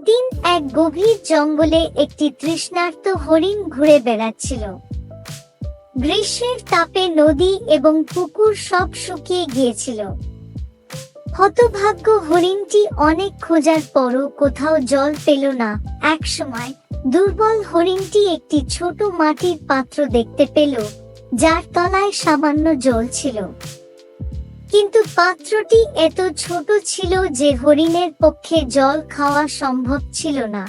একদিন এক গভীর জঙ্গলে একটি তৃষ্ণার্ত হরিণ ঘুরে বেড়াচ্ছিল। গ্রীষ্মের তাপে নদী এবং পুকুর সব শুকিয়ে গিয়েছিল। হতভাগ্য হরিণটি অনেক খোঁজার পরও কোথাও জল পেল না। একসময় দুর্বল হরিণটি একটি ছোট মাটির পাত্র দেখতে পেল, যার তলায় সামান্য জল ছিল। কিন্তু পাত্রটি এত ছোট ছিল যে হরিণের পক্ষে জল খাওয়া সম্ভব ছিল না।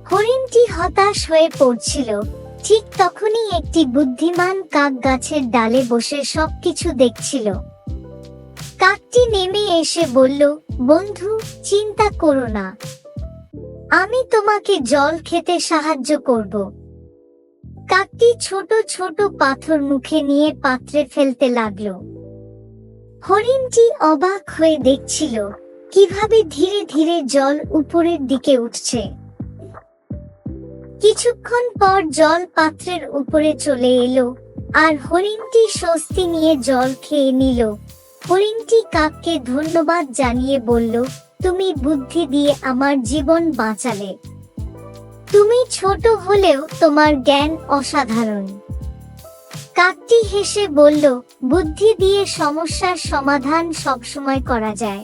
হরিণটি হতাশ হয়ে পড়ছিল। ঠিক তখনই একটি বুদ্ধিমান কাক গাছের ডালে বসে সবকিছু দেখছিল। কাকটি নেমে এসে বলল, বন্ধু, চিন্তা করো না, আমি তোমাকে জল খেতে সাহায্য করব। কাকটি ছোট ছোট পাথর মুখে নিয়ে পাত্রে ফেলতে লাগলো। হরিণটি অবাক হয়ে দেখছিল কিভাবে ধীরে ধীরে জল উপরের দিকে উঠছে। কিছুক্ষণ পর জল পাত্রের উপরে চলে এলো, আর হরিণটি স্বস্তি নিয়ে জল খেয়ে নিল। হরিণটি কাককে ধন্যবাদ জানিয়ে বলল, তুমি বুদ্ধি দিয়ে আমার জীবন বাঁচালে। তুমি ছোট হলেও তোমার জ্ঞান অসাধারণ। কাকটি হেসে বলল, বুদ্ধি দিয়ে সমস্যার সমাধান সবসময় করা যায়।